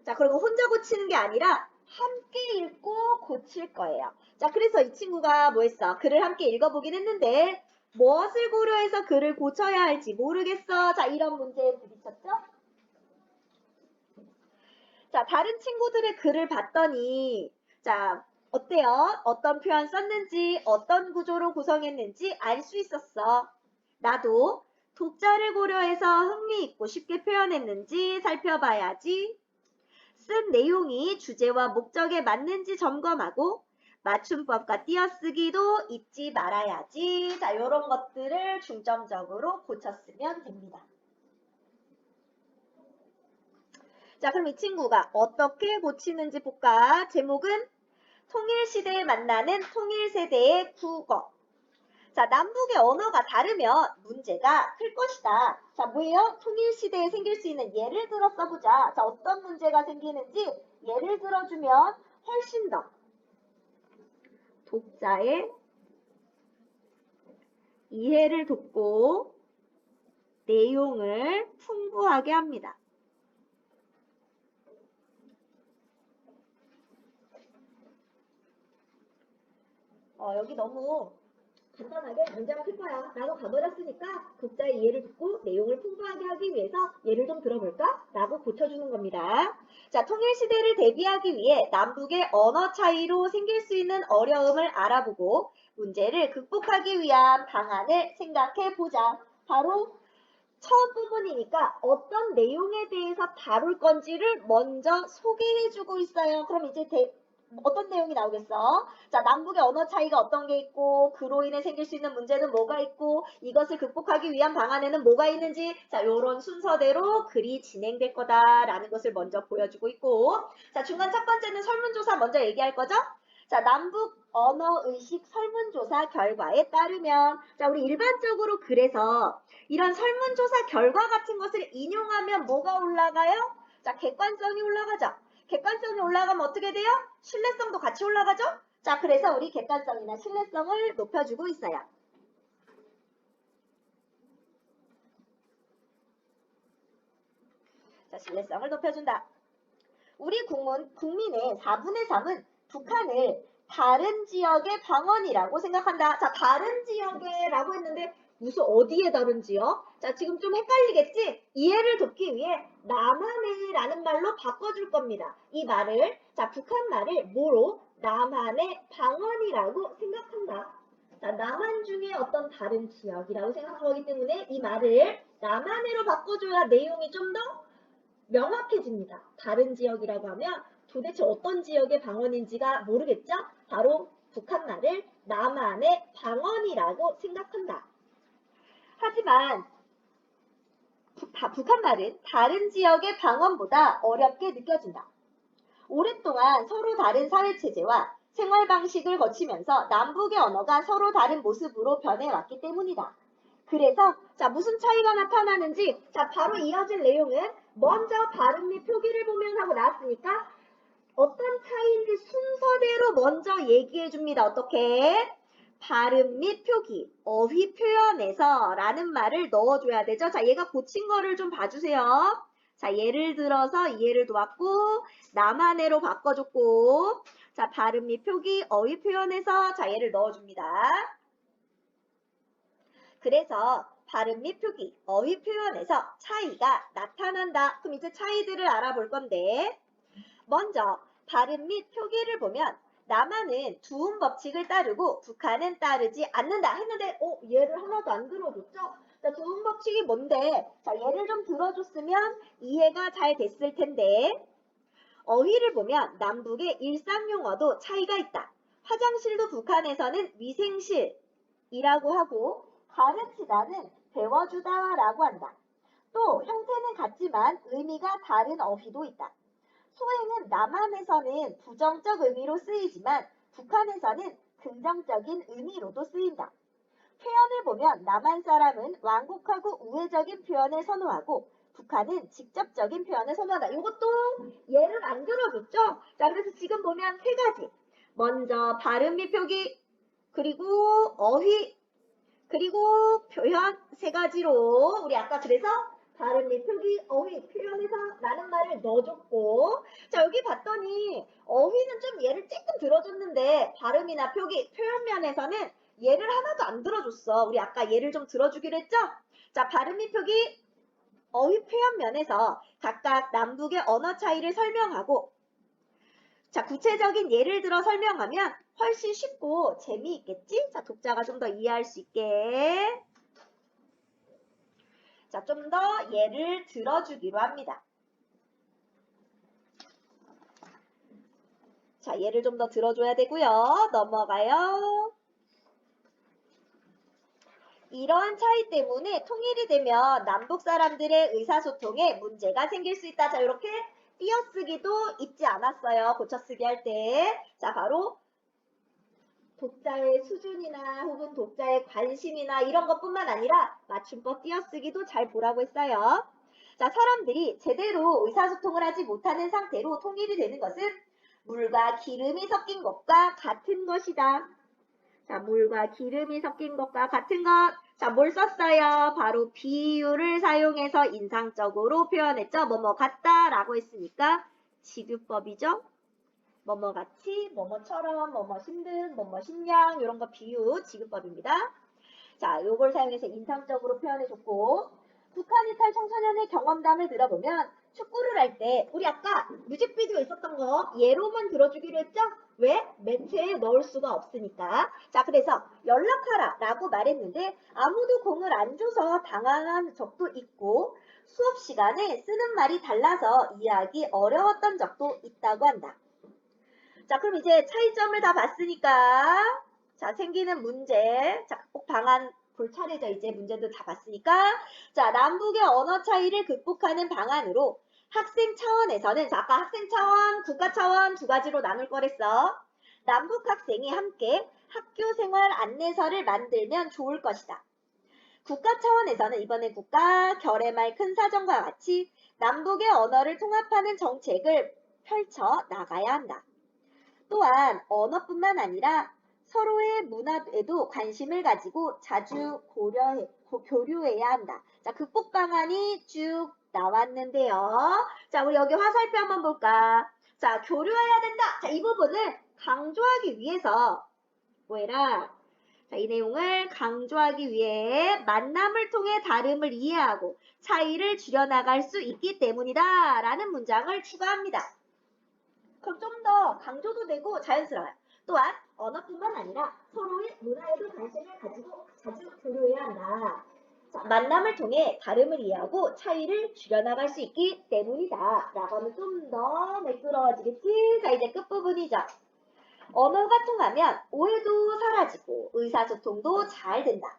S1: 자, 그리고 혼자 고치는 게 아니라 함께 읽고 고칠 거예요. 자, 그래서 이 친구가 뭐 했어? 글을 함께 읽어보긴 했는데 무엇을 고려해서 글을 고쳐야 할지 모르겠어. 자, 이런 문제에 부딪혔죠? 자, 다른 친구들의 글을 봤더니 자, 어때요? 어떤 표현 썼는지, 어떤 구조로 구성했는지 알 수 있었어. 나도 독자를 고려해서 흥미있고 쉽게 표현했는지 살펴봐야지. 쓴 내용이 주제와 목적에 맞는지 점검하고 맞춤법과 띄어쓰기도 잊지 말아야지. 자, 이런 것들을 중점적으로 고쳤으면 됩니다. 자, 그럼 이 친구가 어떻게 고치는지 볼까? 제목은 통일시대에 만나는 통일세대의 국어. 자, 남북의 언어가 다르면 문제가 클 것이다. 자, 뭐예요? 통일시대에 생길 수 있는 예를 들어 써보자. 자, 어떤 문제가 생기는지 예를 들어주면 훨씬 더 독자의 이해를 돕고 내용을 풍부하게 합니다. 여기 너무 간단하게 문제가 클 거야 라고 가버렸으니까 독자의 이해를 듣고 내용을 풍부하게 하기 위해서 예를 좀 들어볼까? 라고 고쳐주는 겁니다. 자, 통일시대를 대비하기 위해 남북의 언어 차이로 생길 수 있는 어려움을 알아보고 문제를 극복하기 위한 방안을 생각해 보자. 바로 첫 부분이니까 어떤 내용에 대해서 다룰 건지를 먼저 소개해주고 있어요. 그럼 이제 어떤 내용이 나오겠어? 자, 남북의 언어 차이가 어떤 게 있고 그로 인해 생길 수 있는 문제는 뭐가 있고 이것을 극복하기 위한 방안에는 뭐가 있는지 자, 요런 순서대로 글이 진행될 거다라는 것을 먼저 보여주고 있고 자, 중간 첫 번째는 설문조사 먼저 얘기할 거죠? 자, 남북 언어의식 설문조사 결과에 따르면 자, 우리 일반적으로 그래서 이런 설문조사 결과 같은 것을 인용하면 뭐가 올라가요? 자, 객관성이 올라가죠. 객관성이 올라가면 어떻게 돼요? 신뢰성도 같이 올라가죠? 자, 그래서 우리 객관성이나 신뢰성을 높여주고 있어요. 자, 신뢰성을 높여준다. 우리 국민의 4분의 3은 북한을 다른 지역의 방언이라고 생각한다. 자, 다른 지역에 라고 했는데 무슨 어디에 다른 지역? 자, 지금 좀 헷갈리겠지? 이해를 돕기 위해 남한의 라는 말로 바꿔줄 겁니다. 이 말을, 자, 북한 말을 뭐로? 남한의 방언이라고 생각한다. 자, 남한 중에 어떤 다른 지역이라고 생각한 거기 때문에 이 말을 남한으로 바꿔줘야 내용이 좀 더 명확해집니다. 다른 지역이라고 하면 도대체 어떤 지역의 방언인지가 모르겠죠? 바로 북한 말을 남한의 방언이라고 생각한다. 하지만 북한 말은 다른 지역의 방언보다 어렵게 느껴진다. 오랫동안 서로 다른 사회체제와 생활 방식을 거치면서 남북의 언어가 서로 다른 모습으로 변해왔기 때문이다. 그래서 자, 무슨 차이가 나타나는지 자, 바로 이어질 내용은 먼저 발음 및 표기를 보면 하고 나왔으니까 어떤 차이인지 순서대로 먼저 얘기해 줍니다. 어떻게? 발음 및 표기, 어휘 표현에서 라는 말을 넣어줘야 되죠. 자, 얘가 고친 거를 좀 봐주세요. 자, 예를 들어서 이해를 도왔고 남한애로 바꿔줬고 자, 발음 및 표기, 어휘 표현에서 자, 얘를 넣어줍니다. 그래서 발음 및 표기, 어휘 표현에서 차이가 나타난다. 그럼 이제 차이들을 알아볼 건데 먼저 발음 및 표기를 보면 남한은 두음 법칙을 따르고 북한은 따르지 않는다 했는데 얘를 하나도 안 들어줬죠? 자, 두음 법칙이 뭔데? 자, 예를 좀 들어줬으면 이해가 잘 됐을 텐데 어휘를 보면 남북의 일상 용어도 차이가 있다. 화장실도 북한에서는 위생실이라고 하고 가르치다는 배워주다라고 한다. 또 형태는 같지만 의미가 다른 어휘도 있다. 소행은 남한에서는 부정적 의미로 쓰이지만 북한에서는 긍정적인 의미로도 쓰인다. 표현을 보면 남한 사람은 완곡하고 우회적인 표현을 선호하고 북한은 직접적인 표현을 선호한다. 이것도 예를 안 들어줬죠? 자, 그래서 지금 보면 세 가지. 먼저 발음 및 표기, 그리고 어휘, 그리고 표현 세 가지로 우리 아까 그래서 발음 및 표기, 어휘, 표현에서 라는 말을 넣어줬고 자, 여기 봤더니 어휘는 좀 예를 조금 들어줬는데 발음이나 표기, 표현 면에서는 예를 하나도 안 들어줬어. 우리 아까 예를 좀 들어주기로 했죠? 자, 발음 및 표기, 어휘, 표현 면에서 각각 남북의 언어 차이를 설명하고 자, 구체적인 예를 들어 설명하면 훨씬 쉽고 재미있겠지? 자, 독자가 좀 더 이해할 수 있게 자, 좀 더 예를 들어주기로 합니다. 자, 예를 좀 더 들어줘야 되고요. 넘어가요. 이런 차이 때문에 통일이 되면 남북 사람들의 의사소통에 문제가 생길 수 있다. 자, 이렇게 띄어쓰기도 잊지 않았어요. 고쳐쓰기 할 때. 자, 바로 독자의 수준이나 혹은 독자의 관심이나 이런 것뿐만 아니라 맞춤법 띄어쓰기도 잘 보라고 했어요. 자, 사람들이 제대로 의사소통을 하지 못하는 상태로 통일이 되는 것은 물과 기름이 섞인 것과 같은 것이다. 자, 물과 기름이 섞인 것과 같은 것. 자, 뭘 썼어요? 바로 비유를 사용해서 인상적으로 표현했죠. 뭐뭐 같다라고 했으니까 지규법이죠. 뭐뭐같이, 뭐뭐처럼, 뭐뭐신 듯, 뭐뭐신 양 이런 거 비유, 지급법입니다. 자, 요걸 사용해서 인상적으로 표현해줬고 북한 이탈 청소년의 경험담을 들어보면 축구를 할 때 우리 아까 뮤직비디오 있었던 거 예로만 들어주기로 했죠? 왜? 매체에 넣을 수가 없으니까. 자, 그래서 연락하라 라고 말했는데 아무도 공을 안 줘서 당황한 적도 있고 수업 시간에 쓰는 말이 달라서 이해하기 어려웠던 적도 있다고 한다. 자, 그럼 이제 차이점을 다 봤으니까 자, 생기는 문제. 자, 꼭 방안 볼 차례죠. 이제 문제도 다 봤으니까. 자, 남북의 언어 차이를 극복하는 방안으로 학생 차원에서는 자, 아까 학생 차원, 국가 차원 두 가지로 나눌 거랬어. 남북 학생이 함께 학교 생활 안내서를 만들면 좋을 것이다. 국가 차원에서는 이번에 국가 결의말 큰 사정과 같이 남북의 언어를 통합하는 정책을 펼쳐 나가야 한다. 또한 언어뿐만 아니라 서로의 문화에도 관심을 가지고 자주 교류해야 한다. 자, 극복 방안이 쭉 나왔는데요. 자, 우리 여기 화살표 한번 볼까? 자, 교류해야 된다. 자, 이 부분을 강조하기 위해서 뭐해라? 자, 이 내용을 강조하기 위해 만남을 통해 다름을 이해하고 차이를 줄여나갈 수 있기 때문이다. 라는 문장을 추가합니다. 그럼 좀 더 강조도 되고 자연스러워요. 또한 언어뿐만 아니라 서로의 문화에도 관심을 가지고 자주 교류해야 한다. 자, 만남을 통해 다름을 이해하고 차이를 줄여나갈 수 있기 때문이다. 라고 하면 좀 더 매끄러워지겠지? 자, 이제 끝부분이죠. 언어가 통하면 오해도 사라지고 의사소통도 잘 된다.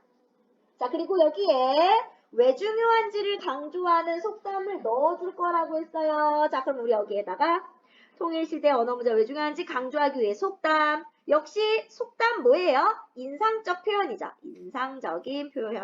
S1: 자, 그리고 여기에 왜 중요한지를 강조하는 속담을 넣어줄 거라고 했어요. 자, 그럼 우리 여기에다가 통일시대 언어 문제 왜 중요한지 강조하기 위해 속담. 역시 속담 뭐예요? 인상적 표현이죠. 인상적인 표현.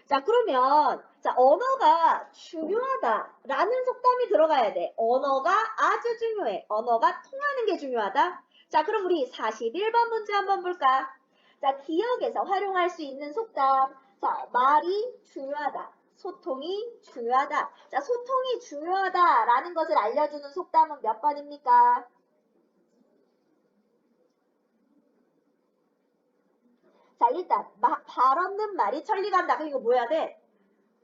S1: 자, 그러면 자, 언어가 중요하다라는 속담이 들어가야 돼. 언어가 아주 중요해. 언어가 통하는 게 중요하다. 자, 그럼 우리 41번 문제 한번 볼까? 자, 기억에서 활용할 수 있는 속담. 자, 말이 중요하다. 소통이 중요하다. 자, 소통이 중요하다라는 것을 알려주는 속담은 몇 번입니까? 자, 일단 발 없는 말이 천리 간다. 그럼 이거 뭐 해야 돼?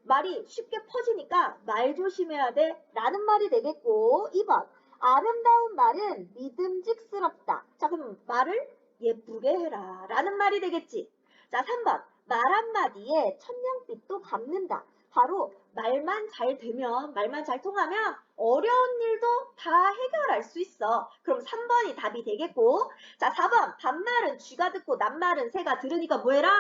S1: 말이 쉽게 퍼지니까 말 조심해야 돼 라는 말이 되겠고 2번 아름다운 말은 믿음직스럽다. 자, 그럼 말을 예쁘게 해라 라는 말이 되겠지. 자, 3번 말 한마디에 천냥빚도 갚는다. 바로 말만 잘 되면 말만 잘 통하면 어려운 일도 다 해결할 수 있어. 그럼 3번이 답이 되겠고 자, 4번 반말은 쥐가 듣고 낱말은 새가 들으니까 뭐해라?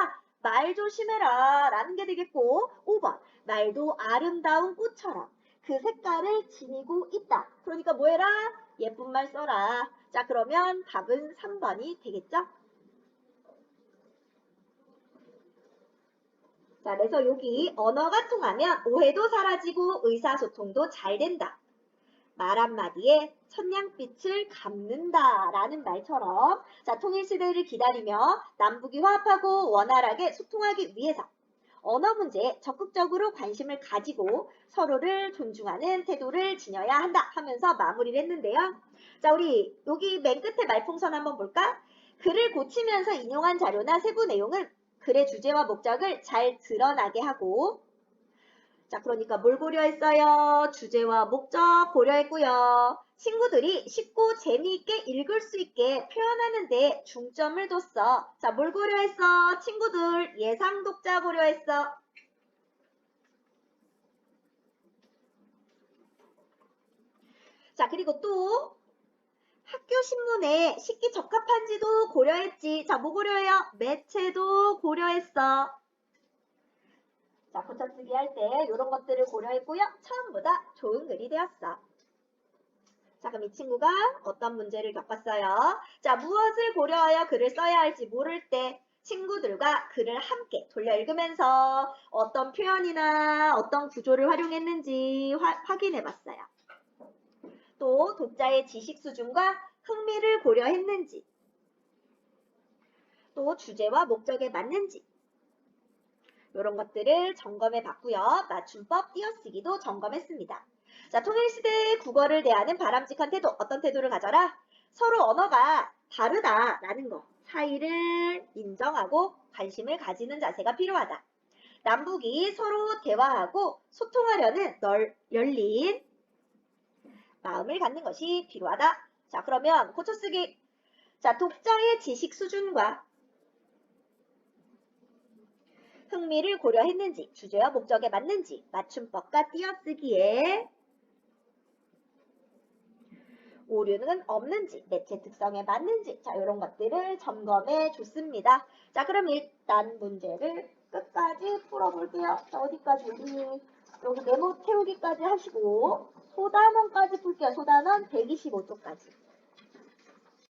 S1: 말 조심해라 라는 게 되겠고 5번 말도 아름다운 꽃처럼 그 색깔을 지니고 있다. 그러니까 뭐해라? 예쁜 말 써라. 자, 그러면 답은 3번이 되겠죠? 자, 그래서 여기 언어가 통하면 오해도 사라지고 의사소통도 잘 된다. 말 한마디에 천냥빛을 갚는다 라는 말처럼 자, 통일시대를 기다리며 남북이 화합하고 원활하게 소통하기 위해서 언어 문제에 적극적으로 관심을 가지고 서로를 존중하는 태도를 지녀야 한다 하면서 마무리를 했는데요. 자, 우리 여기 맨 끝에 말풍선 한번 볼까? 글을 고치면서 인용한 자료나 세부 내용은 글의 주제와 목적을 잘 드러나게 하고 자, 그러니까 뭘 고려했어요? 주제와 목적 고려했고요. 친구들이 쉽고 재미있게 읽을 수 있게 표현하는 데 중점을 뒀어. 자, 뭘 고려했어? 친구들 예상 독자 고려했어. 자, 그리고 또 학교 신문에 쉽게 적합한지도 고려했지. 자, 뭐 고려해요? 매체도 고려했어. 자, 고쳐쓰기 할 때 이런 것들을 고려했고요. 처음보다 좋은 글이 되었어. 자, 그럼 이 친구가 어떤 문제를 겪었어요? 자, 무엇을 고려하여 글을 써야 할지 모를 때 친구들과 글을 함께 돌려 읽으면서 어떤 표현이나 어떤 구조를 활용했는지 확인해 봤어요. 또 독자의 지식 수준과 흥미를 고려했는지 또 주제와 목적에 맞는지 이런 것들을 점검해 봤고요. 맞춤법 띄어쓰기도 점검했습니다. 자, 통일시대의 국어를 대하는 바람직한 태도. 어떤 태도를 가져라? 서로 언어가 다르다라는 거. 차이를 인정하고 관심을 가지는 자세가 필요하다. 남북이 서로 대화하고 소통하려는 열린 마음을 갖는 것이 필요하다. 자, 그러면 고쳐쓰기. 자, 독자의 지식 수준과 흥미를 고려했는지, 주제와 목적에 맞는지, 맞춤법과 띄어쓰기에 오류는 없는지, 매체 특성에 맞는지, 자, 이런 것들을 점검해 줬습니다. 자, 그럼 일단 문제를 끝까지 풀어볼게요. 자, 어디까지? 우리 여기 메모 태우기까지 하시고 소단원까지 풀게요. 소단원 125쪽까지.